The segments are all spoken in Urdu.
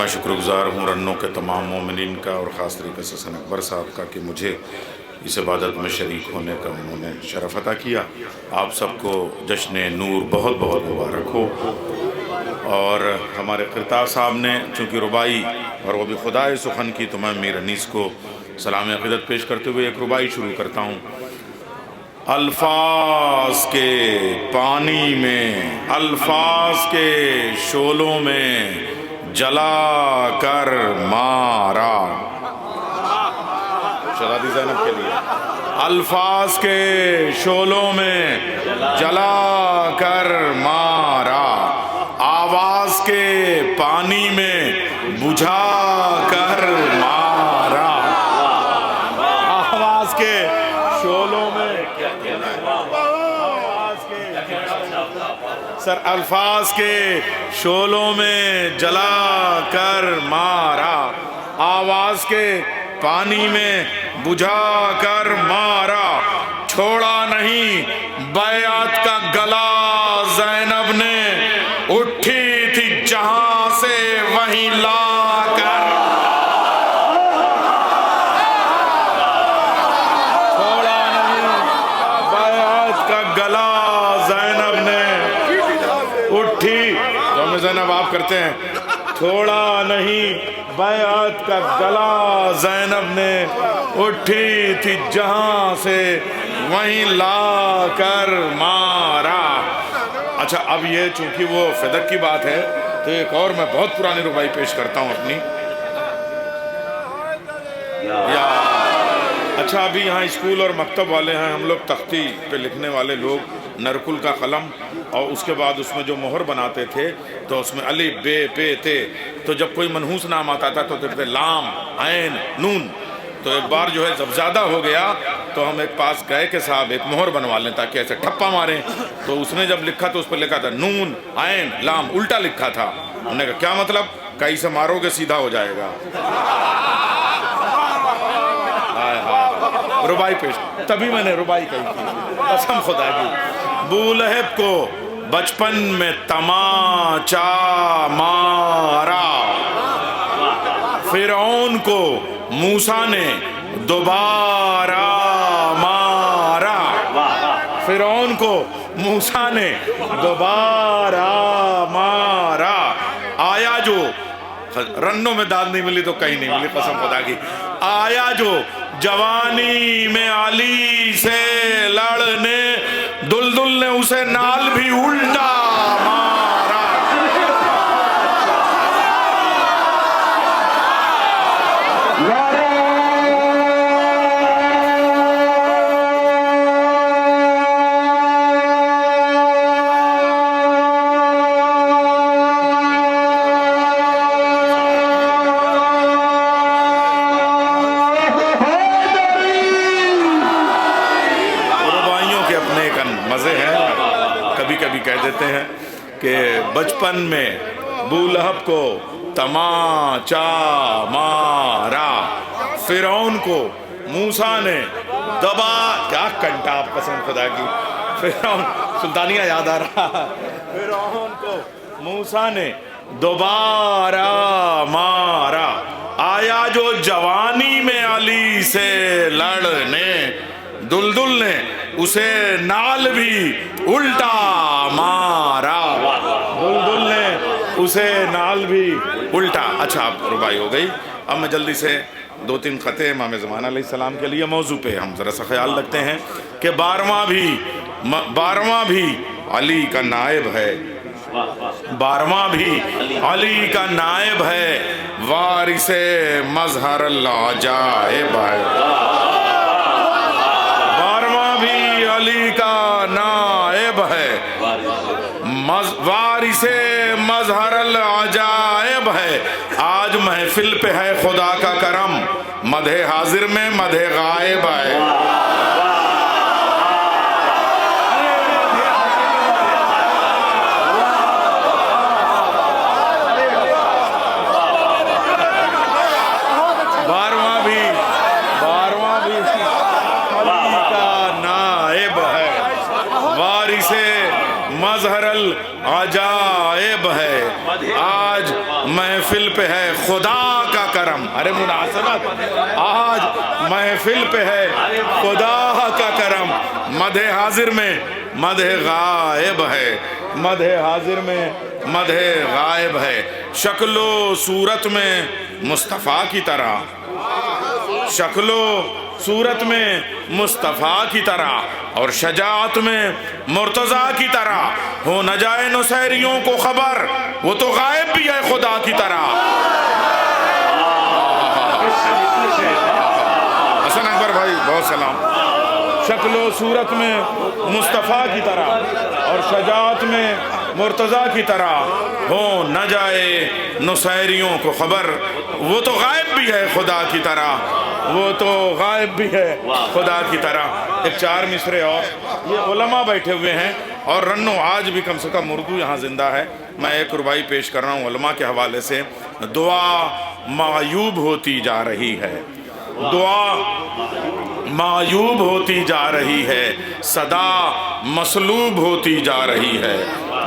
کا شکرگزار ہوں رنوں کے تمام مومنین کا اور خاص طریقے سے حسن اکبر صاحب کا کہ مجھے اس عبادت میں شریک ہونے کا انہوں نے شرف عطا کیا۔ آپ سب کو جشن نور بہت بہت مبارک ہو۔ اور ہمارے قرطا صاحب نے چونکہ ربائی اور وہ بھی خدائے سخن کی، تو میں میر انیس کو سلام عقیدت پیش کرتے ہوئے ایک ربائی شروع کرتا ہوں۔ الفاظ کے پانی میں، الفاظ کے شعلوں میں جلا کر مارا۔ شہزادی زینب کے لیے۔ الفاظ کے شعلوں میں جلا کر مارا، آواز کے پانی میں بجھا کر مارا۔ آواز کے شعلوں میں الفاظ کے شعلوں میں جلا کر مارا، آواز کے پانی میں بجھا کر مارا، چھوڑا نہیں بیعت کا گلا زینب نے، اٹھی تھی جہاں سے وہیں لا کر۔ چھوڑا نہیں بیعت کا گلا زینب نے، اٹھی تو زینب آپ کرتے ہیں، چھوڑا نہیں بیعت کا گلا زینب نے، اٹھی تھی جہاں سے وہیں لا کر مارا۔ اچھا اب یہ چونکہ وہ فدق کی بات ہے تو ایک اور میں بہت پرانی ربائی پیش کرتا ہوں اپنی۔ اچھا ابھی یہاں اسکول اور مکتب والے ہیں، ہم لوگ تختی پہ لکھنے والے لوگ، نرکل کا قلم، اور اس کے بعد اس میں جو مہر بناتے تھے تو اس میں الف بے پے تے، تو جب کوئی منحوس نام آتا تھا تو کہتے لام عین نون۔ تو ایک بار جو ہے جب زیادہ ہو گیا تو ہم ایک پاس گئے کہ صاحب ایک مہر بنوا لیں تاکہ ایسے ٹھپا ماریں، تو اس نے جب لکھا تو اس پر لکھا تھا نون عین لام، الٹا لکھا تھا۔ انہوں نے کہا کیا مطلب؟ کہیں سے مارو گے سیدھا ہو جائے گا۔ ربائی پیش، تبھی میں نے ربائی کہی تھی، قسم خدا کی۔ بولہب کو بچپن میں تماچا مارا، فرعون کو موسیٰ نے دوبارہ مارا، فرعون کو موسیٰ نے دوبارہ مارا۔ آیا جو رنوں میں داد نہیں ملی تو کہیں نہیں ملی، قسم خدا کی۔ آیا جو جوانی میں علی سے لڑنے، دلدل نے اسے نال بھی الٹا مارا۔ کہہ دیتے ہیں کہ بچپن میں بولہب کو تماچا مارا، فرعون کو موسیٰ نے دبا، کیا کنٹا قسم خدا کی، فرعون سلطانیہ یاد آ رہا، فرعون کو موسیٰ نے دوبارہ مارا۔ آیا جو جوانی میں علی سے لڑنے، دلدل نے اسے نال بھی الٹا مارا، دلدل نے اسے نال بھی الٹا۔ اچھا اب ربائی ہو گئی، اب میں جلدی سے دو تین خطے امام زمان علیہ السلام کے لیے موضوع پہ ہم ذرا سا خیال رکھتے ہیں کہ بارہواں بھی علی کا نائب ہے، بارہواں بھی علی کا نائب ہے، وارث مظہر العجائب ہے، علی کا نائب ہے، وارث مظہر العجائب ہے۔ آج محفل پہ ہے خدا کا کرم، مدح حاضر میں مدح غائب ہے۔ بارہواں بھی علی کا نائب ہے، وارث مظہر العجائب ہے، آج محفل پہ ہے خدا کا کرم. ارے مناسبت، آج محفل پہ ہے خدا کا کرم. مدح حاضر میں مدح غائب ہے، مدح حاضر میں مدح غائب ہے. شکل و صورت میں مصطفیٰ کی طرح، شکل و صورت میں مصطفیٰ کی طرح اور شجاعت میں مرتضیٰ کی طرح ہو نہ جائے نصیریوں کو خبر، وہ تو غائب بھی ہے خدا کی طرح. حسن اکبر بھائی بہت سلام. شکل و صورت میں مصطفیٰ کی طرح اور شجاعت میں مرتضیٰ کی طرح ہو نہ جائے نصیریوں کو خبر، وہ تو غائب بھی ہے خدا کی طرح، وہ تو غائب بھی ہے خدا کی طرح. ایک 4 مصرے اور. یہ علماء بیٹھے ہوئے ہیں اور رنو آج بھی کم سے کم اردو یہاں زندہ ہے. میں ایک ربائی پیش کر رہا ہوں علماء کے حوالے سے. دعا معیوب ہوتی جا رہی ہے، دعا معیوب ہوتی جا رہی ہے، صدا مسلوب ہوتی جا رہی ہے.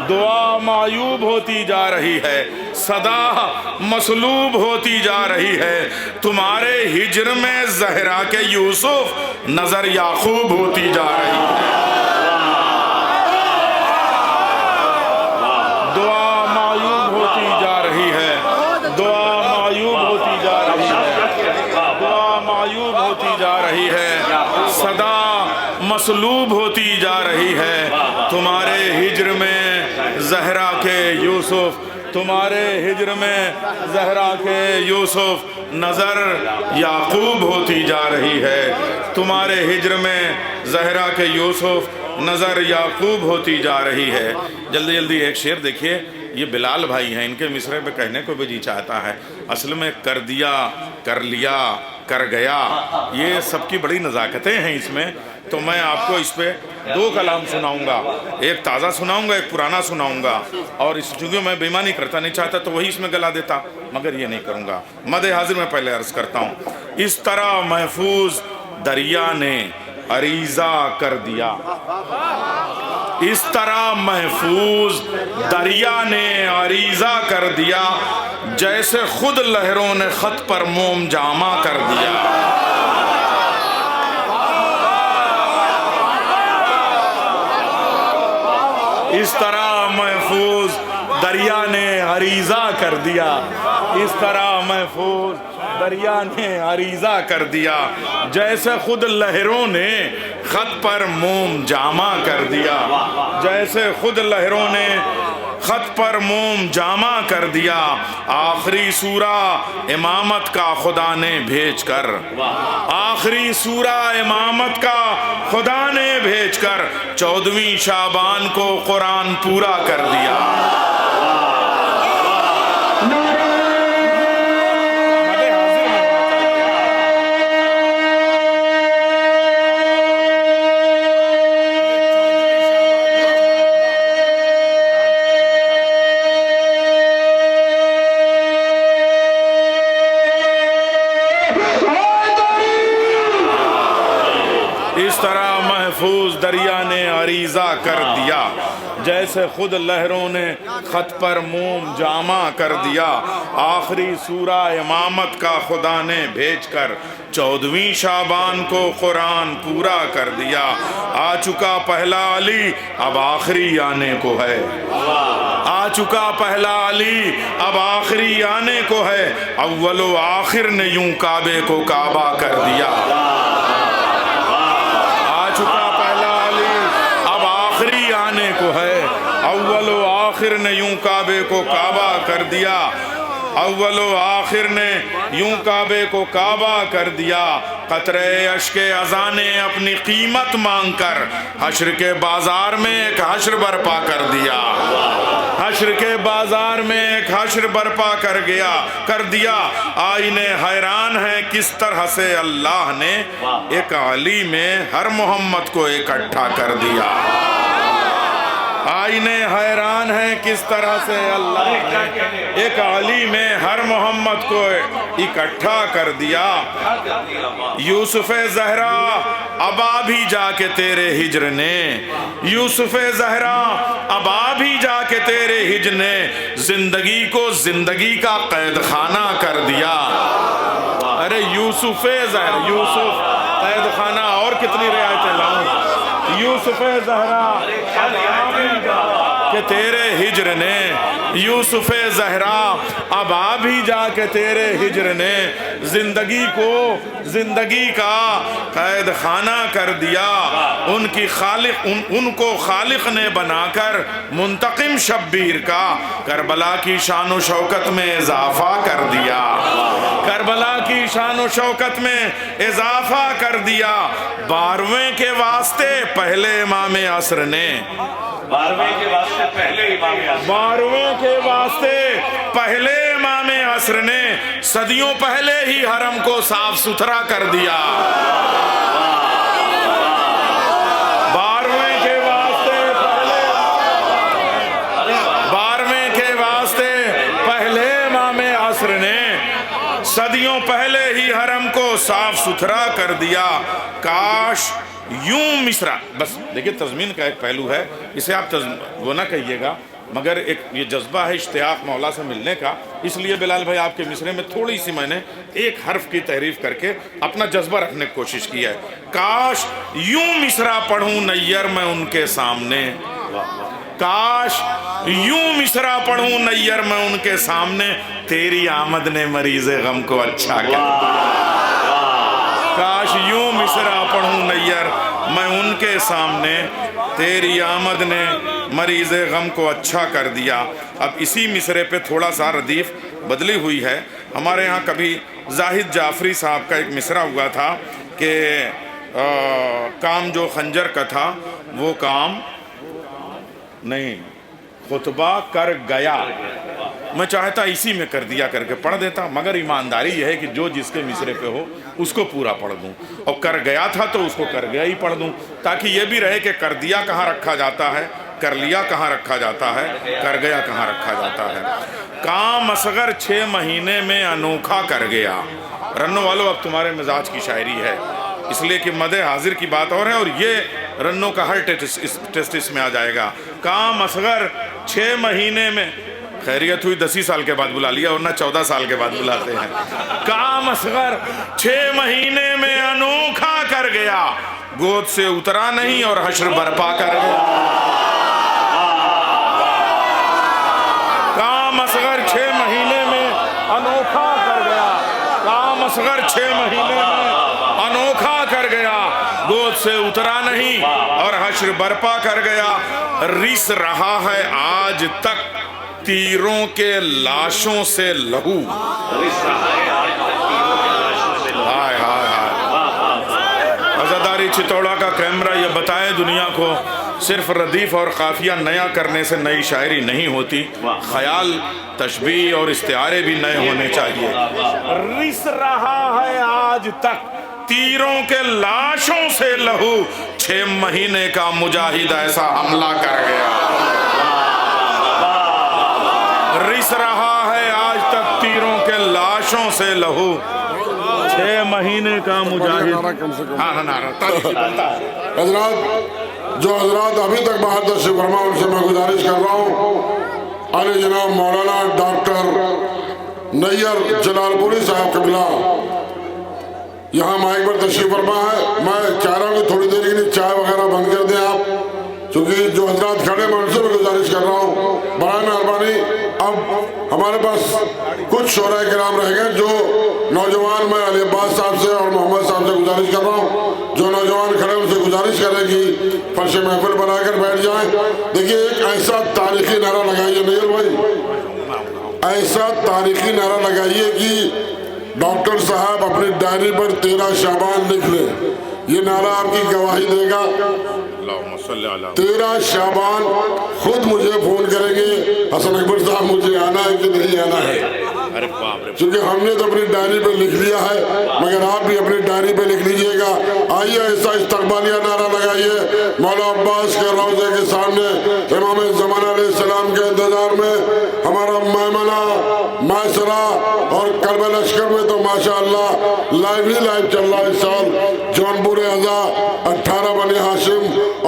دعا معیوب ہوتی جا رہی ہے، صدا مسلوب ہوتی جا رہی ہے. تمہارے ہجر میں زہرا کے یوسف نظر یعقوب ہوتی جا رہی ہے. دعا معیوب ہوتی جا رہی ہے، دعا معیوب ہوتی جا رہی ہے، دعا معیوب ہوتی جا رہی ہے، صدا مسلوب ہوتی جا رہی ہے. تمہارے ہجر میں زہرا کے یوسف، تمہارے ہجر میں زہرا کے یوسف نظر یعقوب ہوتی جا رہی ہے. تمہارے ہجر میں زہرا کے یوسف نظر یعقوب ہوتی جا رہی ہے. جلدی جلدی ایک شعر دیکھیے. یہ بلال بھائی ہیں، ان کے مصرے پہ کہنے کو بھی جی چاہتا ہے. اصل میں کر دیا، کر لیا، کر گیا، یہ سب کی بڑی نزاکتیں ہیں اس میں. تو میں آپ کو اس پہ 2 کلام سناؤں گا، ایک تازہ سناؤں گا، ایک پرانا سناؤں گا. اور اس چونکہ میں بےمانی کرتا نہیں چاہتا تو وہی اس میں گلا دیتا، مگر یہ نہیں کروں گا. مدح حاضر میں پہلے عرض کرتا ہوں. اس طرح محفوظ دریا نے عریضہ کر دیا، اس طرح محفوظ دریا نے عریضہ کر دیا، جیسے خود لہروں نے خط پر موم جامہ کر دیا. اس طرح محفوظ دریا نے عریضہ کر دیا، اس طرح محفوظ دریا نے عریضہ کر دیا، جیسے خود لہروں نے خط پر موم جامہ کر دیا، جیسے خود لہروں نے خط پر موم جامہ کر دیا. آخری سورہ امامت کا خدا نے بھیج کر، آخری سورہ امامت کا خدا نے بھیج کر 14ویں شعبان کو قرآن پورا کر دیا. اس طرح محفوظ دریا نے عریضہ کر دیا، جیسے خود لہروں نے خط پر موم جامہ کر دیا. آخری سورہ امامت کا خدا نے بھیج کر 14ویں شعبان کو قرآن پورا کر دیا. آ چکا پہلا علی اب آخری آنے کو ہے، آ چکا پہلا علی اب آخری آنے کو ہے. اول و آخر نے یوں کعبے کو کعبہ کر دیا. آنے کو ہے، اول و آخر نے یوں کعبے کو کعبہ کر دیا، اول و آخر نے یوں کعبے کو کعبہ کر دیا. قطرے اشک اذان نے اپنی قیمت مانگ کر حشر کے بازار میں ایک حشر برپا کر دیا، حشر کے بازار میں ایک حشر برپا کر دیا. آئینے حیران ہے کس طرح سے اللہ نے ایک علی میں ہر محمد کو اکٹھا کر دیا. آئینے حیران ہے کس طرح سے اللہ نے ایک علی میں ہر محمد کو اکٹھا کر دیا. یوسف زہرا اب بھی جا کے تیرے ہجر نے، یوسف زہرا اب کہ تیرے ہجر نے زندگی کو زندگی کا قید خانہ کر دیا. ارے یوسف زہرا، یوسف قید خانہ، اور کتنی رعایتیں لاؤں. یوسف زہرا کہ تیرے ہجر نے، یوسف زہرا اب آ بھی جا کہ تیرے ہجر نے زندگی کو زندگی کا قید خانہ کر دیا. ان کی خالق ان کو خالق نے بنا کر منتقم شبیر کا کربلا کی شان و شوکت میں اضافہ کر دیا. کربلا کی شان و شوکت میں اضافہ کر دیا. 12ویں کے واسطے پہلے امام عصر نے، 12ویں کے واسطے پہلے امام عصر، 12ویں کے واسطے پہلے امام عصر نے صدیوں پہلے ہی حرم کو صاف ستھرا کر دیا. 12ویں کے واسطے پہلے، 12ویں کے واسطے پہلے امام عصر نے صدیوں پہلے ہی حرم کو صاف ستھرا کر دیا. کاش یوں مصرع، بس دیکھیں تضمین کا ایک پہلو ہے، اسے آپ وہ نہ کہیے گا، مگر ایک یہ جذبہ ہے اشتیاق مولا سے ملنے کا. اس لیے بلال بھائی آپ کے مصرعے میں تھوڑی سی میں نے ایک حرف کی تحریف کر کے اپنا جذبہ رکھنے کی کوشش کی ہے. کاش یوں مصرع پڑھوں نیر میں ان کے سامنے، کاش یوں مصرع پڑھوں نیر میں ان کے سامنے، تیری آمد نے مریض غم کو اچھا کیا. کاش یوں مصرع پڑھوں نیر میں ان کے سامنے، تیری آمد نے مریض غم کو اچھا کر دیا. اب اسی مصرعے پہ تھوڑا سا ردیف بدلی ہوئی ہے. ہمارے ہاں کبھی زاہد جعفری صاحب کا ایک مصرع ہوا تھا کہ کام جو خنجر کا تھا وہ کام نہیں خطبہ کر گیا. میں چاہتا اسی میں کر دیا کر کے پڑھ دیتا، مگر ایمانداری یہ ہے کہ جو جس کے مصرعے پہ ہو اس کو پورا پڑھ دوں، اور کر گیا تھا تو اس کو کر گیا ہی پڑھ دوں، تاکہ یہ بھی رہے کہ کر دیا کہاں رکھا جاتا ہے، کر لیا کہاں رکھا جاتا ہے، کر گیا کہاں رکھا جاتا ہے. کام اصغر 6 مہینے میں انوکھا کر گیا. رنوں والو اب تمہارے مزاج کی شاعری ہے، اس لیے کہ مدح حاضر کی بات اور ہے، اور یہ رنوں کا ہر ٹیسٹ اس میں آ جائے گا. کام اصغر 6 مہینے میں، خیریت ہوئی 10 سال کے بعد بلا لیا، ورنہ 14 سال کے بعد بلاتے ہیں. کام اصغر 6 مہینے میں انوکھا کر گیا، گود سے اترا نہیں اور حشر برپا کر گیا. کام اصغر 6 مہینے میں انوکھا کر گیا، کام اصغر 6 مہینے میں انوکھا کر گیا، گود سے اترا نہیں اور حشر برپا کر گیا. رس رہا ہے آج تک تیروں کے لاشوں سے لہو. ہائے ہائے ہائے. عزاداری چتوڑا کا کیمرہ یہ بتائے دنیا کو، صرف ردیف اور قافیہ نیا کرنے سے نئی شاعری نہیں ہوتی، خیال، تشبیہ اور استعارے بھی نئے ہونے چاہیے. رس رہا ہے آج تک تیروں کے لاشوں سے لہو، 6 مہینے کا مجاہد ایسا حملہ کر گیا. رس رہا ہے آج تک تیروں کے لاشوں سے لہو، 6 مہینے کا مجاہد. حضرات، جو حضرات ابھی تک باہر تشریف فرما ان سے میں گزارش کر رہا ہوں، علی جناب مولانا ڈاکٹر نیر جلال پوری صاحب قبلہ یہاں مائک پر تشریف فرما ہے. میں چاہ رہا ہوں کہ تھوڑی دیر کے لیے چائے وغیرہ بند کر دیں آپ، چونکہ جو حضرات کھڑے میں ان سے بھی گزارش کر رہا ہوں برائے مہربانی. اب ہمارے پاس کچھ شعراء کرام رہ گئے، جو نوجوان میں علی عباس صاحب سے اور محمد صاحب سے گزارش کر رہا ہوں، جو نوجوان کھڑے ان سے گزارش کرے کہ فرش محفل بنا کر بیٹھ جائیں. دیکھیے ایک ایسا تاریخی نعرہ لگائیے نیل بھائی، ایسا تاریخی نعرہ لگائیے کہ ڈاکٹر صاحب اپنی ڈائری پر 13 شعبان لکھ لیں. یہ نعرہ آپ کی گواہی دے گا. 13 شعبان خود مجھے فون کریں گے، حسن اکبر صاحب مجھے آنا ہے کہ نہیں آنا ہے، چونکہ ہم نے تو اپنی ڈائری پہ لکھ لیا ہے، مگر آپ بھی اپنی ڈائری پہ لکھ لیجئے گا. آئیے ایسا استقبالیہ نعرہ لگائیے مولا عباس کے روضے کے سامنے، امام زمانہ علیہ السلام کے انتظار میں. ہمارا میمنہ، مائسرہ اور کربلا لشکر میں تو ماشاءاللہ لائیو ہی لائیو چل رہا ہے. اس سال جون پور ازا 18 بنی ہاشم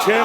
6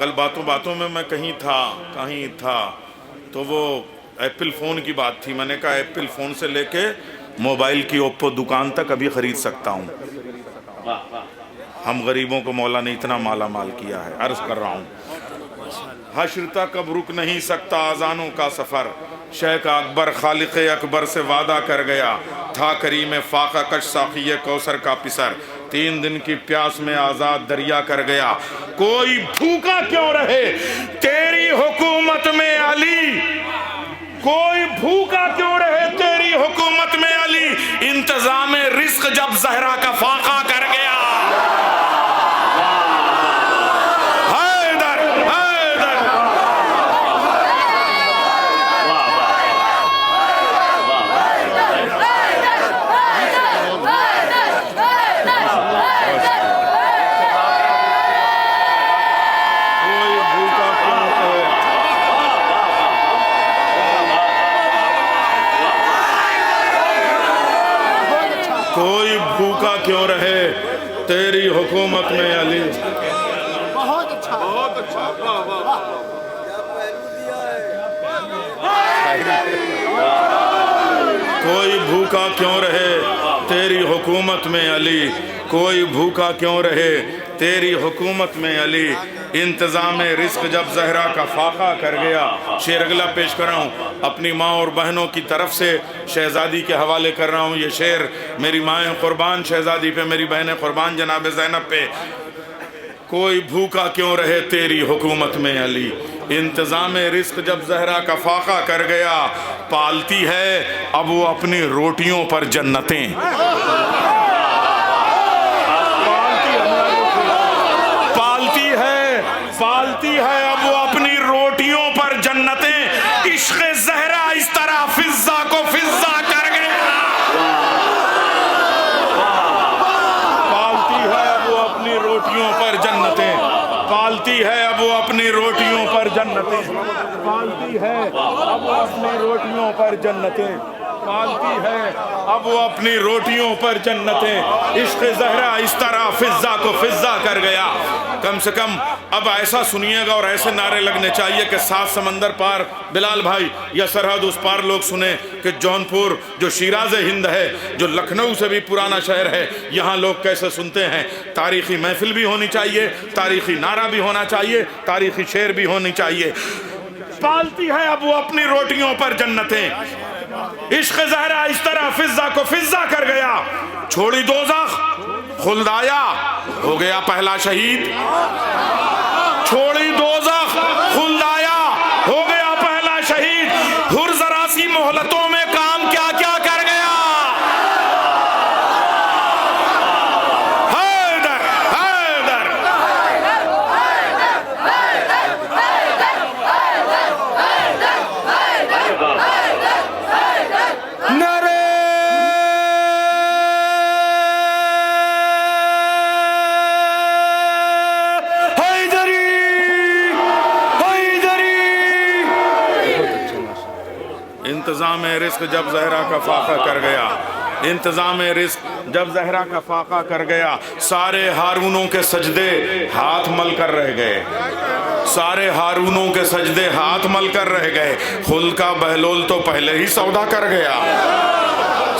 کل باتوں باتوں میں میں کہیں تھا تو وہ ایپل فون کی بات تھی. میں نے کہا ایپل فون سے لے کے موبائل کی اوپو دکان تک ابھی خرید سکتا ہوں. ہم غریبوں کو مولا نے اتنا مالا مال کیا ہے. عرض کر رہا ہوں حشر تک اب رک نہیں سکتا اذانوں کا سفر. شیخ اکبر خالق اکبر سے وعدہ کر گیا تھا کریم فاقہ کش ساقی کوثر کا پسر. 3 دن کی پیاس میں آزاد دریا کر گیا. کوئی بھوکا کیوں رہے تیری حکومت میں علی, کوئی بھوکا کیوں رہے تیری حکومت میں علی. انتظام رزق جب زہرا کا فاقہ کر گیا. کوئی بھوکا کیوں رہے تیری حکومت میں علی. بہت اچھا بہت اچھا. کوئی بھوکا کیوں رہے تیری حکومت میں علی. کوئی بھوکا کیوں رہے تیری حکومت میں علی. انتظام رزق جب زہرا کا فاقہ کر گیا. شعر اگلا پیش کر رہا ہوں اپنی ماں اور بہنوں کی طرف سے شہزادی کے حوالے کر رہا ہوں. یہ شعر میری مائیں قربان شہزادی پہ, میری بہنیں قربان جناب زینب پہ. کوئی بھوکا کیوں رہے تیری حکومت میں علی. انتظام رزق جب زہرا کا فاقہ کر گیا. پالتی ہے اب وہ اپنی روٹیوں پر جنتیں. پالتی ہے اب وہ اپنی روٹیوں پر جنتیں. عشق زہرا اس طرح فضا کو فضا کر گیا. پالتی ہے اب وہ اپنی روٹیوں پر جنتیں. پالتی ہے اب وہ اپنی روٹیوں پر جنتیں. پالتی ہے اب وہ اپنی روٹیوں پر جنتیں. پالتی ہے اب وہ اپنی روٹیوں پر جنتیں. عشق زہرا اس طرح فضا کو فضا کر گیا. کم سے کم اب ایسا سنیے گا اور ایسے نعرے لگنے چاہیے کہ 7 سمندر پار بلال بھائی یا سرحد اس پار لوگ سنیں کہ جونپور جو شیراز ہند ہے, جو لکھنؤ سے بھی پرانا شہر ہے, یہاں لوگ کیسے سنتے ہیں. تاریخی محفل بھی ہونی چاہیے, تاریخی نعرہ بھی ہونا چاہیے, تاریخی شعر بھی ہونی چاہیے. پالتی ہے اب وہ اپنی روٹیوں پر جنتیں. عشق زہرا اس طرح فضا کو فضا کر گیا. چھوڑی دوزخ خلد آیا ہو گیا پہلا شہید. چھوڑی دوزخ خلد آیا ہو گیا پہلا شہید. ہر ذرا سی مہلتوں میں کام کیا کیا کر گیا. حیدر حیدر نعرے انتظام رزق جب زہرا کا فاقہ کر گیا. انتظام رزق جب زہرا کا فاقہ کر گیا. سارے ہارونوں کے سجدے ہاتھ مل کر رہ گئے. سارے ہارونوں کے سجدے ہاتھ مل کر رہ گئے. خلد کا بہلول تو پہلے ہی سودا کر گیا.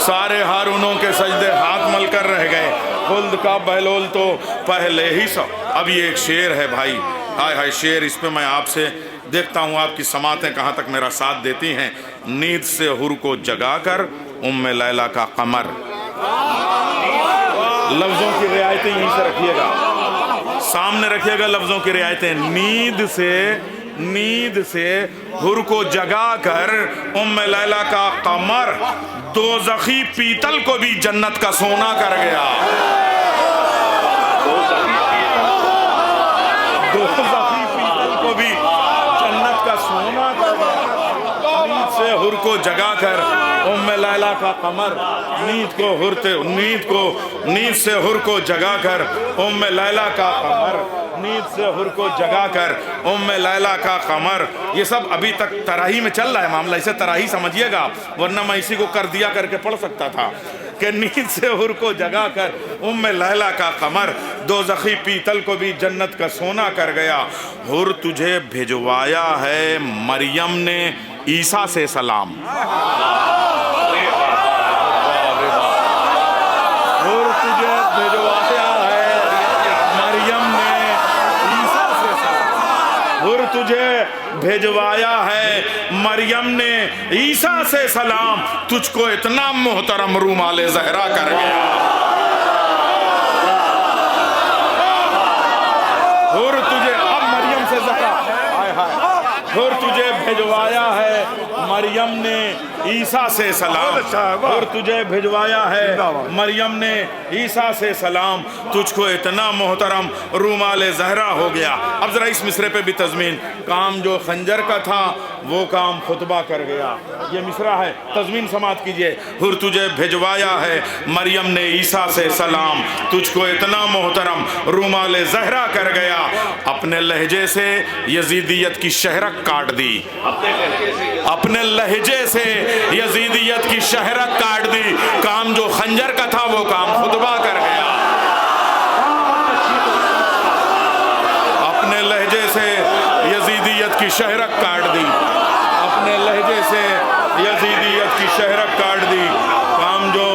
سارے ہارونوں کے سجدے ہاتھ مل کر رہ گئے. خلد کا بہلول تو پہلے ہی اب یہ ایک شعر ہے بھائی, ہائے ہائے شعر. اس پہ میں آپ سے دیکھتا ہوں آپ کی سماعتیں کہاں تک میرا ساتھ دیتی ہیں. نیند سے حر کو جگا کر ام لیلا کا قمر. لفظوں کی رعایتیں یہیں سے رکھیے گا, سامنے رکھیے گا لفظوں کی رعایتیں. نیند سے حر کو جگا کر ام لیلا کا قمر. دوزخی پیتل کو بھی جنت کا سونا کر گیا. دوزخی پیتل کو بھی جنت کا سونا کر گیا. نیند سے حر کو جگا کر ام لیلا کا قمر. نیند سے حر کو جگا کر ام لیلا کا قمر. نیند سے حر کو جگا کر ام لیلا کا قمر. یہ سب ابھی تک تراہی میں چل رہا ہے معاملہ, اسے تراہی سمجھیے گا, ورنہ میں اسی کو کر دیا کر کے پڑھ سکتا تھا. کہ نیند سے حور کو جگا کر ام لیلا کا قمر دوزخی پیتل کو بھی جنت کا سونا کر گیا. حور تجھے بھجوایا ہے مریم نے عیسیٰ سے سلام. حور تجھے بھجوایا ہے مریم نے عیسیٰ سے سلام. حور تجھے بھیجوایا ہے مریم نے عیسیٰ سے سلام. تجھ کو اتنا محترم رومال زہرا کر گیا. حور تجھے اب مریم سے زہرا حور تجھے بھیجوایا ہے مریم نے عیسیٰ سے سلام. اور تجھے بھیجوایا ہے مریم نے عیسیٰ سے سلام. تجھ کو اتنا محترم رومال زہرا ہو گیا. اب ذرا اس مصرے پہ بھی تضمین. کام جو خنجر کا تھا وہ کام خطبہ کر گیا. یہ مصرع ہے, تضمین سماعت کیجئے. اور تجھے بھیجوایا ہے مریم نے عیسیٰ سے سلام. تجھ کو اتنا محترم رومال زہرا کر گیا. اپنے لہجے سے یزیدیت کی شہرک کاٹ دی. اپنے لہجے سے یزیدیت کی شہرک کاٹ دی. کام جو خنجر کا تھا وہ کام خطبہ کر گیا. اپنے لہجے سے یزیدیت کی شہرک کاٹ دی. اپنے لہجے سے یزیدیت کی شہرک کاٹ دی. کام جو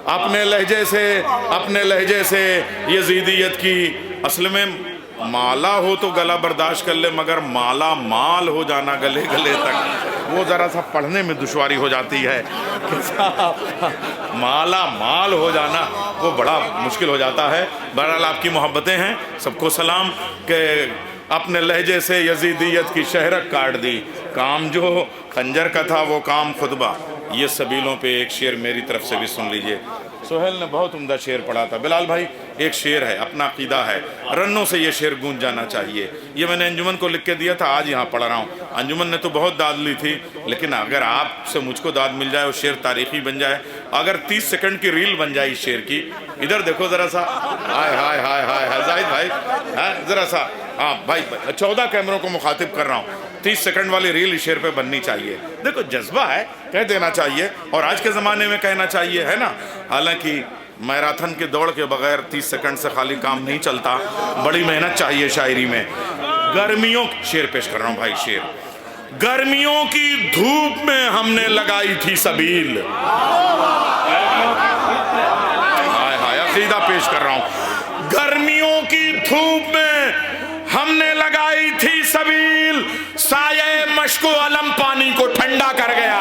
اپنے لہجے سے یزیدیت کی. اصل میں مالا ہو تو گلا برداشت کر لے, مگر مالا مال ہو جانا گلے گلے تک وہ ذرا سا پڑھنے میں دشواری ہو جاتی ہے. مالا مال ہو جانا وہ بڑا مشکل ہو جاتا ہے. بہرحال آپ کی محبتیں ہیں, سب کو سلام. کہ اپنے لہجے سے یزیدیت کی شہرک کاٹ دی. کام جو خنجر کا تھا وہ کام خطبہ. یہ سبیلوں پہ ایک شعر میری طرف سے بھی سن لیجئے. سہیل نے بہت عمدہ شعر پڑھا تھا. بلال بھائی ایک شعر ہے, اپنا عقیدہ ہے, رنوں سے یہ شعر گونج جانا چاہیے. یہ میں نے انجمن کو لکھ کے دیا تھا, آج یہاں پڑھ رہا ہوں. انجمن نے تو بہت داد لی تھی, لیکن اگر آپ سے مجھ کو داد مل جائے اور شعر تاریخی بن جائے, اگر 30 سیکنڈ کی ریل بن جائے اس شعر کی. ادھر دیکھو ذرا سا, ہائے ہائے ہائے ہائے زاہد بھائی, ذرا سا, ہاں بھائی 14 کیمروں کو مخاطب کر رہا ہوں. 30 سیکنڈ والی ریل اس شعر پہ بننی چاہیے. دیکھو جذبہ ہے, کہہ دینا چاہیے, اور آج کے زمانے میں کہنا چاہیے, ہے نا. حالانکہ میراتھن کے دوڑ کے بغیر 30 سیکنڈ سے خالی کام نہیں چلتا, بڑی محنت چاہیے شاعری میں. گرمیوں شعر پیش کر رہا ہوں بھائی. شعر, گرمیوں کی دھوپ میں ہم نے لگائی تھی سبیل. ہائے ہائے, عقیدہ پیش کر رہا ہوں. گرمیوں کی دھوپ میں ہم نے لگائی تھی سبیل. سایہ مشک و علم پانی کو ٹھنڈا کر گیا.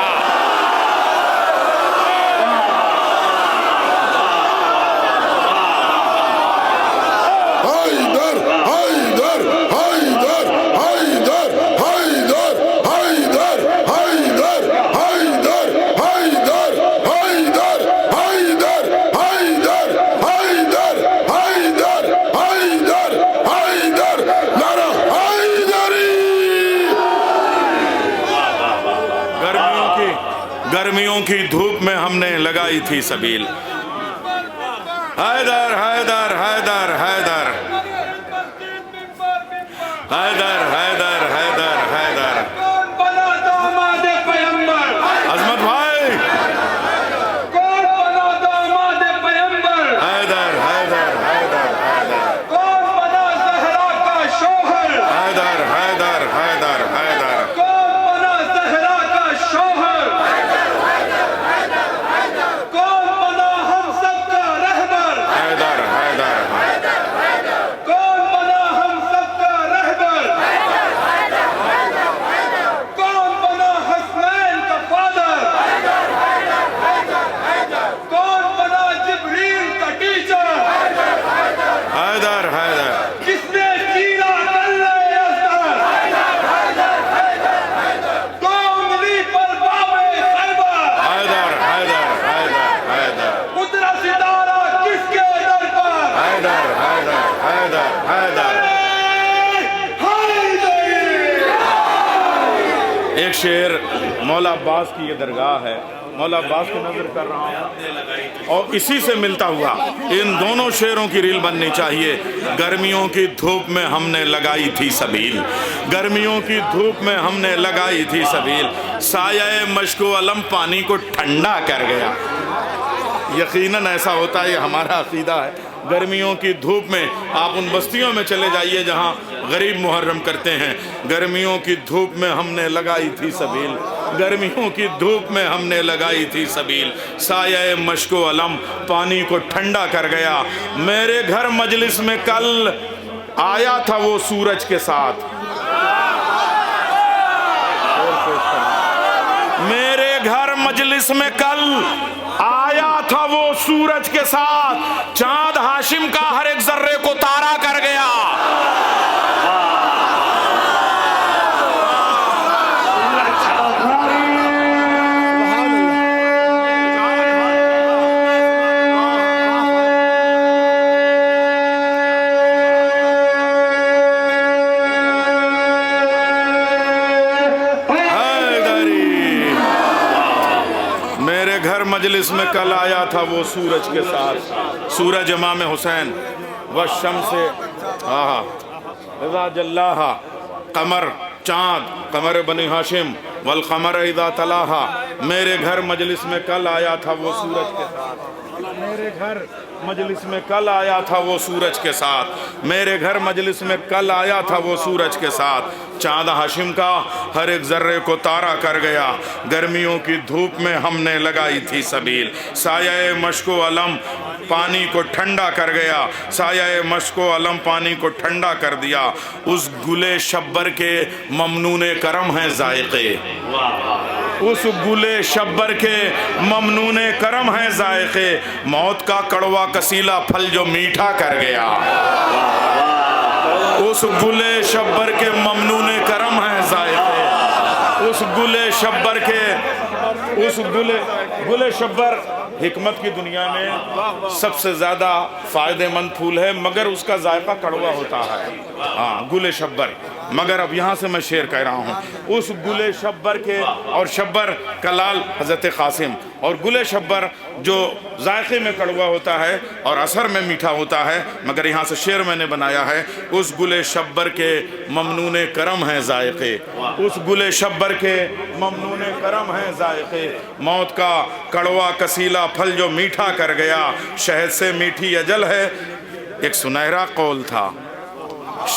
گرمیوں کی دھوپ میں ہم نے لگائی تھی سبیل. حیدر حیدر حیدر حیدر حیدر حیدر حیدر حیدر. عظمت بھائی, حیدر حیدر حیدر حیدر حیدر حیدر حیدر حیدر. ایک شعر مولا عباس کی یہ درگاہ ہے. مولا عباس کی نظر کر رہا ہوں اور اسی سے ملتا ہوا ان دونوں شعروں کی ریل بننی چاہیے. گرمیوں کی دھوپ میں ہم نے لگائی تھی سبیل, گرمیوں کی دھوپ میں ہم نے لگائی تھی سبیل, سایہ مشک و علم پانی کو ٹھنڈا کر گیا. یقیناً ایسا ہوتا ہے, یہ ہمارا عقیدہ ہے. گرمیوں کی دھوپ میں آپ ان بستیوں میں چلے جائیے جہاں غریب محرم کرتے ہیں. گرمیوں کی دھوپ میں ہم نے لگائی تھی سبیل, گرمیوں کی دھوپ میں ہم نے لگائی تھی سبیل, سایہ مشک و علم پانی کو ٹھنڈا کر گیا. میرے گھر مجلس میں کل آیا تھا وہ سورج کے ساتھ, میرے گھر مجلس میں کل آیا تھا وہ سورج کے ساتھ, چاند ہاشم کا ہر ایک ذرے کو تارا کر گیا. مجلس میں کل آیا تھا وہ سورج کے ساتھ, سورج امام حسین والشمس اذا جلاہا, قمر چاند قمر بنی ہاشم والقمر اذا تلاہا. میرے گھر مجلس میں کل آیا تھا وہ سورج کے ساتھ, میرے گھر مجلس میں کل آیا تھا وہ سورج کے ساتھ, میرے گھر مجلس میں کل آیا تھا وہ سورج کے ساتھ, چاند ہاشم کا ہر ایک ذرے کو تارا کر گیا. گرمیوں کی دھوپ میں ہم نے لگائی تھی سبیل, سایہ مشک و علم پانی کو ٹھنڈا کر گیا, سایہ مشک و علم پانی کو ٹھنڈا کر دیا. اس گلے شبر کے ممنون کرم ہیں ذائقے, اس گلے شبر کے ممنون کرم ہیں ذائقے, موت کا کڑوا کسیلا پھل جو میٹھا کر گیا. اس گلے شبر کے ممنون کرم ہیں ذائقے, اس گلے شبر کے, اس گلے شبر حکمت کی دنیا میں سب سے زیادہ فائدہ مند پھول ہے, مگر اس کا ذائقہ کڑوا ہوتا ہے. ہاں گلے شبر, مگر اب یہاں سے میں شعر کہہ رہا ہوں. اس گلے شبر کے, اور شبر کا لال حضرت قاسم, اور گلے شبر جو ذائقے میں کڑوا ہوتا ہے اور اثر میں میٹھا ہوتا ہے, مگر یہاں سے شعر میں نے بنایا ہے. اس گلے شبر کے ممنون کرم ہیں ذائقے, اس گلے شبر کے ممنون کرم ہیں ذائقے, موت کا کڑوا کسیلا پھل جو میٹھا کر گیا. شہد سے میٹھی اجل ہے ایک سنہرا قول تھا,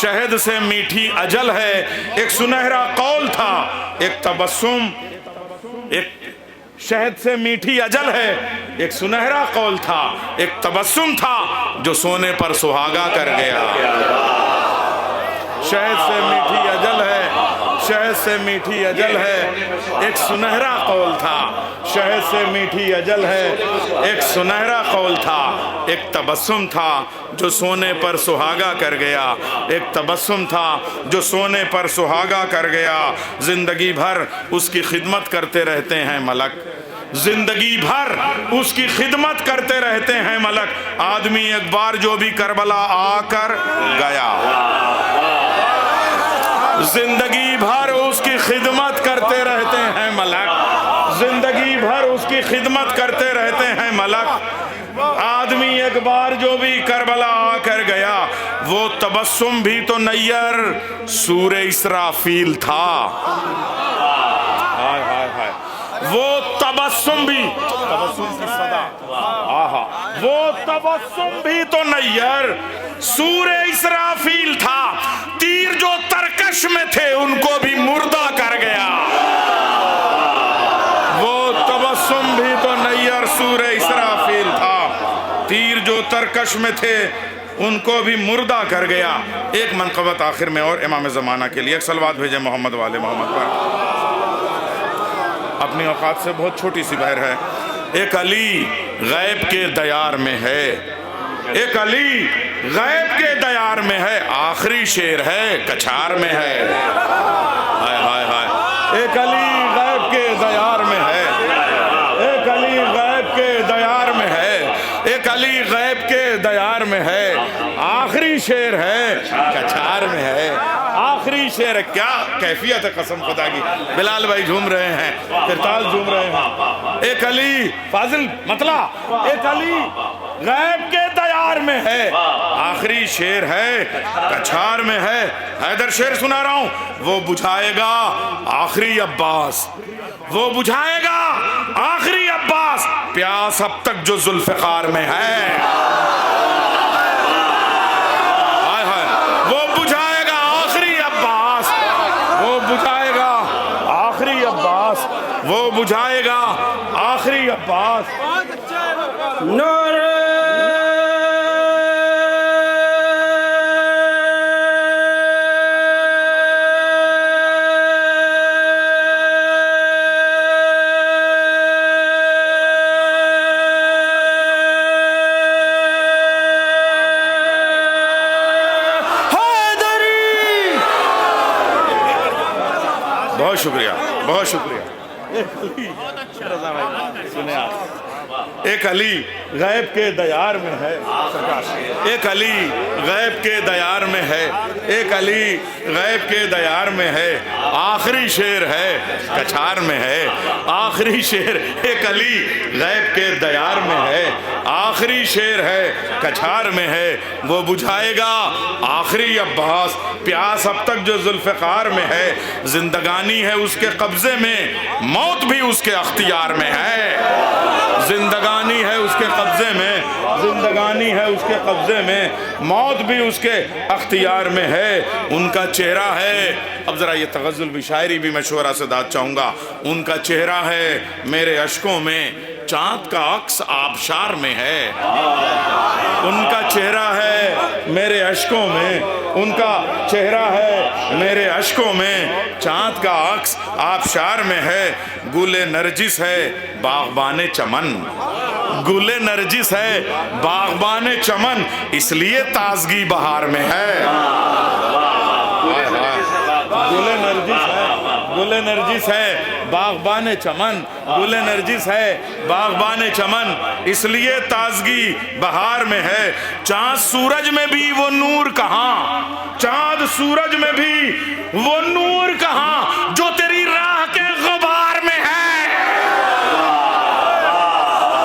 شہد سے میٹھی اجل ہے ایک سنہرا قول تھا. ایک تبسم, ایک شہد سے میٹھی اجل ہے ایک سنہرا قول تھا, ایک تبسم تھا جو سونے پر سہاگا کر گیا. شہد سے میٹھی اجل ہے, شہد سے میٹھی اجل ہے ایک سنہرا قول تھا, شہد سے میٹھی اجل ہے ایک سنہرا قول تھا. ایک تبسم تھا جو سونے پر سہاگا کر گیا, ایک تبسم تھا جو سونے پر سہاگا کر گیا. زندگی بھر اس کی خدمت کرتے رہتے ہیں ملک, زندگی بھر اس کی خدمت کرتے رہتے ہیں ملک. آدمی ایک بار جو بھی کربلا آ کر گیا, زندگی بھر اس کی خدمت کرتے رہتے ہیں ملک, زندگی بھر اس کی خدمت کرتے رہتے ہیں ملک. آدمی ایک بار جو بھی کربلا آ کر گیا, وہ تبسم بھی تو نیر سور اسرافیل تھا. ہائے ہائے ہائے, وہ تبسم بھی, تبسم کی صدا, آہا, وہ تبسم بھی تو نیر سور اسرافیل تھا. تیر جو ترکش میں تھے ان کو بھی مردہ کر گیا. وہ تبسم بھی تو نیر سور اسرافیل تھا, تیر جو ترکش میں تھے ان کو بھی مردہ کر گیا. ایک منقبت آخر میں اور امام زمانہ کے لیے, ایک صلوات بھیجیں محمد والے محمد پر. اپنی اوقات سے بہت چھوٹی سی بہر ہے. ایک علی غیب کے دیار میں ہے, ایک علی غیب کے دیار میں ہے, آخری شعر ہے کچھار میں ہے. ہائے ہائے ہائے, ایک علی غیب کے دیار میں ہے, ایک علی غیب کے دیار میں ہے, ایک علی غیب کے دیار میں ہے, آخری شعر ہے کچھار میں ہے. آخری شعر ہے. کیا کیفیت ہے قسم خدا کی. بلال بھائی جھوم رہے ہیں, کرتال جھوم رہے ہیں. ایک علی فاضل مطلع, ایک علی غیب کے دیار میں ہے, آخری شعر ہے کچھار میں ہے. حیدر شعر سنا رہا ہوں, وہ بجھائے گا آخری عباس, وہ بجھائے گا آخری عباس, پیاس اب تک جو ذوالفقار میں ہے. ہائے ہائے, وہ بجھائے گا آخری عباس, وہ بجھائے گا آخری عباس, وہ بجھائے گا آخری عباس. بہت شکریہ, بہت شکریہ. ایک علی غیب کے دیار میں ہے, ایک علی غیب کے دیار میں ہے, ایک علی غیب کے دیار میں ہے, آخری شعر ہے کچھار میں ہے. آخری شعر ایک علی غیب کے دیار میں ہے, آخری شعر ہے کچھار میں ہے. وہ بجھائے گا آخری عباس, پیاس اب تک جو ذوالفقار میں ہے. زندگانی ہے اس کے قبضے میں, موت بھی اس کے اختیار میں ہے. زندگانی ہے اس کے قبضے میں, زندگانی ہے اس کے قبضے میں, موت بھی اس کے اختیار میں ہے. ان کا چہرہ ہے, اب ذرا یہ تغزل بھی شاعری بھی میں شعرا سے داد چاہوں گا. ان کا چہرہ ہے میرے اشکوں میں, چاند کا عکس آبشار میں ہے. ان کا چہرہ ہے میرے اشکوں میں, ان کا چہرہ ہے میرے اشکوں میں, چاند کا عکس آبشار میں ہے. گل نرجس ہے باغبان چمن, گل نرجس ہے باغبان چمن, اس لیے تازگی بہار میں ہے. گل نرجس ہے, گل نرجس ہے باغبان چمن, گل نرجس ہے باغبان چمن, اس لیے تازگی بہار میں ہے. چاند سورج میں بھی وہ نور کہاں, چاند سورج میں بھی وہ نور کہاں, جو تیری راہ کے غبار میں ہے.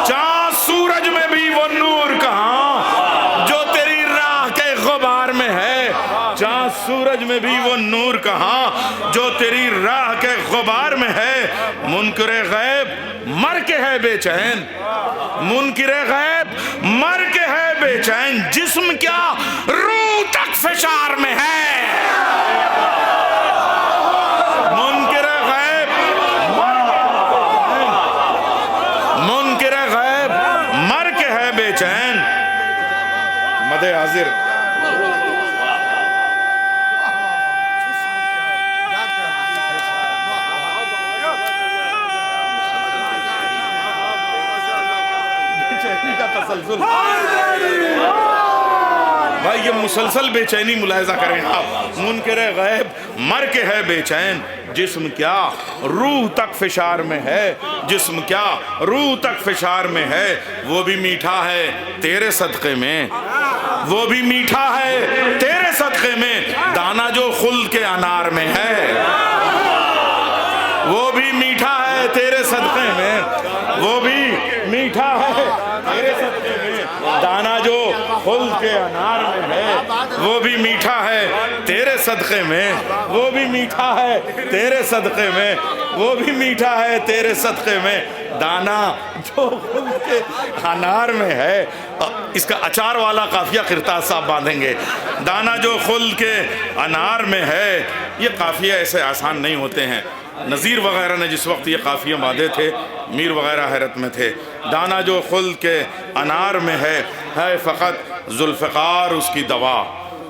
چاند سورج میں بھی وہ نور کہاں, جو تیری راہ کے غبار میں ہے. چاند سورج میں بھی وہ نور کہاں, جو تیری راہ کے غبار میں ہے. منکر غیب مر کے ہے بے چین, منکر غیب مر کے ہے بے چین, جسم کیا روح تک فشار میں ہے. منکر غیب منکر غیب مر کے ہے بے چین. مدح حاضر. بھائی یہ مسلسل بے چینی ملاحظہ کریں آپ. منکر غیب مر کے ہے بے چین, جسم کیا روح تک فشار میں ہے, جسم کیا روح تک فشار میں ہے. وہ بھی میٹھا ہے تیرے صدقے میں, وہ بھی میٹھا ہے تیرے صدقے میں, دانا جو خلد کے انار میں ہے. وہ بھی میٹھا ہے تیرے صدقے میں, وہ بھی میٹھا ہے تیرے صدقے میں, دانا جو خلد کے انار میں ہے. وہ بھی میٹھا ہے تیرے صدقے میں, وہ بھی میٹھا ہے تیرے صدقے میں, وہ بھی میٹھا ہے تیرے صدقے میں, دانا جو خلد کے انار میں ہے. اس کا اچار والا قافیہ کرتاز صاحب باندھیں گے. دانا جو خلد کے انار میں ہے. یہ قافیہ ایسے آسان نہیں ہوتے ہیں. نذیر وغیرہ نے جس وقت یہ قافیہ باندھے تھے, میر وغیرہ حیرت میں تھے. دانا جو خلد کے انار میں ہے فقط ذوالفقار اس کی دوا,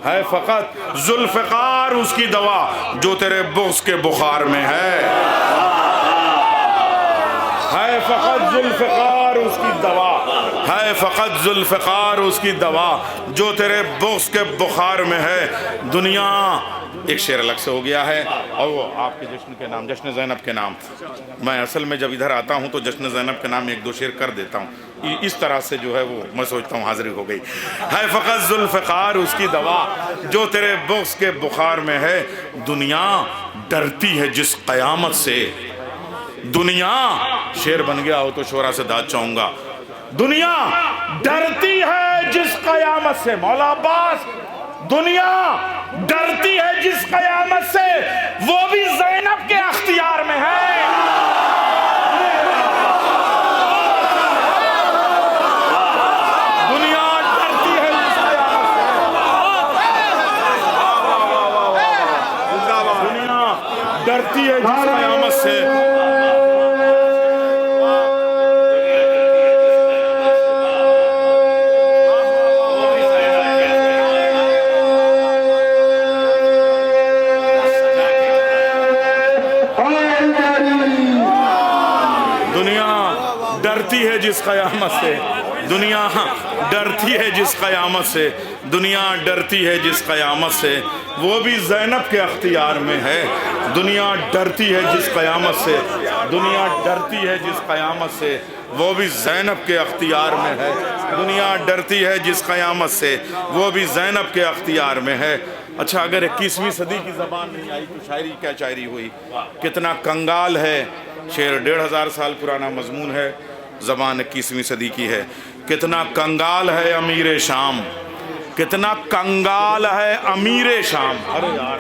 ہے فقط ذوالفقار اس کی دوا, جو تیرے بغض کے بخار میں ہے. ہے فقط ذوالفقار اس کی دوا, ہے فقط ذوالفقار اس کی دوا جو تیرے بغض کے بخار میں ہے دنیا. ایک شعر الگ سے ہو گیا ہے اور وہ آپ کے جشن کے نام، جشن زینب کے نام. میں اصل میں جب ادھر آتا ہوں تو جشن زینب کے نام ایک دو شعر کر دیتا ہوں، اس طرح سے جو ہے وہ میں سوچتا ہوں حاضری ہو گئی. ہے فقط ذوالفقار اس کی دوا جو تیرے بغض کے بخار میں ہے دنیا ڈرتی ہے جس قیامت سے. دنیا شعر بن گیا ہو تو شعرا سے داد چاہوں گا. دنیا ڈرتی ہے جس قیامت سے، مولا عباس دنیا ڈرتی ہے جس قیامت سے وہ بھی زینب کے اختیار میں ہے. دنیا ڈرتی ہے جس قیامت سے، دنیا ڈرتی ہے جس قیامت سے. ڈرتی ہے جس قیامت سے، دنیا ڈرتی ہے جس قیامت سے، دنیا ڈرتی ہے جس قیامت سے وہ بھی زینب کے اختیار میں ہے. دنیا ڈرتی ہے جس قیامت سے، دنیا ڈرتی ہے جس قیامت سے وہ بھی زینب کے اختیار میں ہے. دنیا ڈرتی ہے جس قیامت سے وہ بھی زینب کے اختیار میں ہے. اچھا اگر 21ویں صدی کی زبان نہیں آئی تو شاعری کیا شاعری ہوئی. کتنا کنگال ہے شعر، 1500 سال پرانا مضمون ہے، زبان 21ویں صدی کی ہے. کتنا کنگال ہے امیر شام، کتنا کنگال ہے امیر شام. ارے یار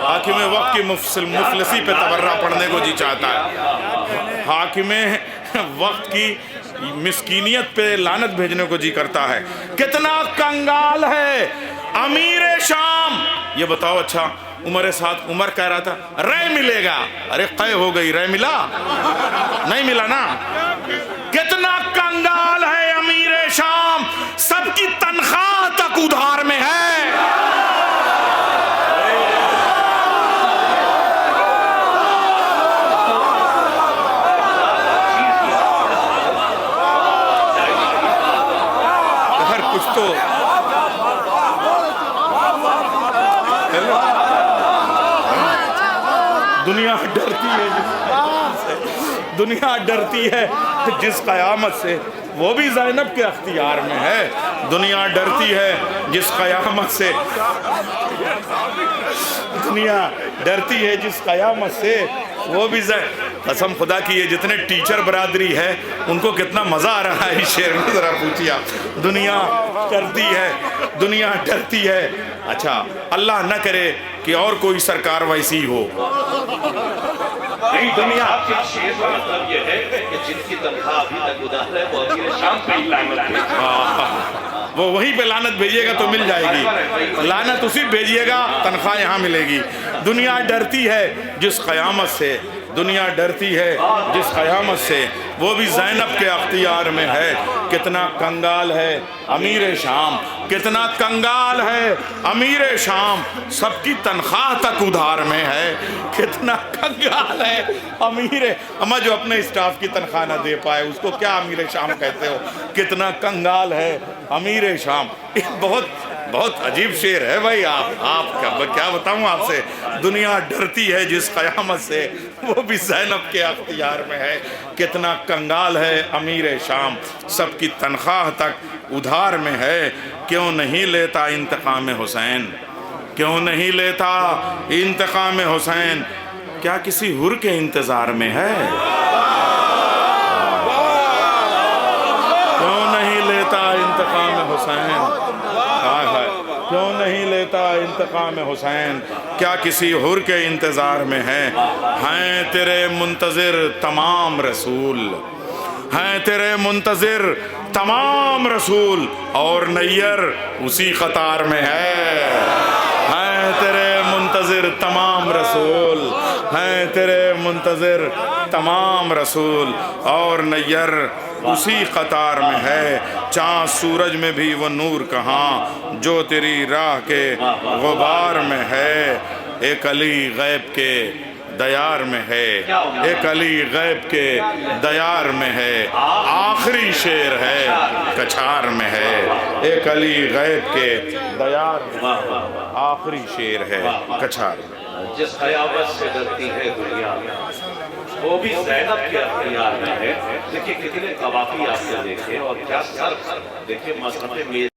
حاکم وقت کی مفلسی پہ تبرہ پڑھنے کو جی چاہتا ہے، حاکم وقت کی مسکینیت پہ لعنت بھیجنے کو جی کرتا ہے. کتنا کنگال ہے امیر شام. یہ بتاؤ اچھا عمر ساتھ عمر کہہ رہا تھا رے ملے گا، ارے قے ہو گئی، رے ملا نہیں ملا نا. کتنا کنگال ہے امیر شام، سب کی تنخواہ تک ادھار میں ہے. ہر کچھ تو دنیا ڈرتی ہے دنیا ڈرتی ہے جس قیامت سے وہ بھی زینب کے اختیار میں ہے. دنیا ڈرتی ہے جس قیامت سے، دنیا ڈرتی ہے جس قیامت سے وہ بھی قسم خدا کی یہ جتنے ٹیچر برادری ہے ان کو کتنا مزہ آ رہا ہے اس شعر میں، ذرا پوچھئے. دنیا ڈرتی ہے، دنیا ڈرتی ہے. اچھا اللہ نہ کرے کہ اور کوئی سرکار ویسی ہو. دنیا آپ کے شعر کا مطلب یہ ہے کہ جن کی تنخواہ ابھی تک ادھار ہے وہ امیر شام پہ ہی لعنت ہے. وہ وہیں پہ لعنت بھیجیے گا تو مل جائے گی، لعنت اسی بھیجیے گا تنخواہ یہاں ملے گی. دنیا ڈرتی ہے جس قیامت سے، دنیا ڈرتی ہے جس قیامت سے وہ بھی زینب کے اختیار میں ہے. کتنا کنگال ہے امیر شام، کتنا کنگال ہے امیر شام، سب کی تنخواہ تک ادھار میں ہے. کتنا کنگال ہے امیر، اما جو اپنے اسٹاف کی تنخواہ نہ دے پائے اس کو کیا امیر شام کہتے ہو. کتنا کنگال ہے امیر شام. بہت عجیب شعر ہے بھائی. آپ کیا بتاؤں آپ سے. دنیا ڈرتی ہے جس قیامت سے وہ بھی زینب کے اختیار میں ہے. کتنا کنگال ہے امیر شام، سب کی تنخواہ تک ادھار میں ہے. کیوں نہیں لیتا انتقام حسین، کیوں نہیں لیتا انتقام حسین، کیا کسی حر کے انتظار میں ہے. کیوں نہیں لیتا انتقام حسین، کیوں نہیں لیتا انتقام حسین، کیا کسی حر کے انتظار میں ہے. ہیں تیرے منتظر تمام رسول، ہیں تیرے منتظر تمام رسول، اور نیر اسی قطار میں ہے. ہیں تیرے منتظر تمام رسول، ہیں تیرے منتظر تمام رسول، اور نیر اسی قطار میں ہے. چاند سورج میں بھی وہ نور کہاں جو تیری راہ کے غبار میں ہے. ایک علی غیب کے دیار میں ہے، ایک علی غیب کے دیار میں ہے، آخری شیر ہے کچھار میں ہے، ایک علی غیب کے دیار میں ہے، آخری شیر ہے کچھار میں۔ جس قیامت سے ڈرتی ہے دنیا وہ بھی زینب کے اختیار میں ہے۔ دیکھیں کتنے قوافی آپ نے دیکھے اور کیا سر دیکھیں مذہب میں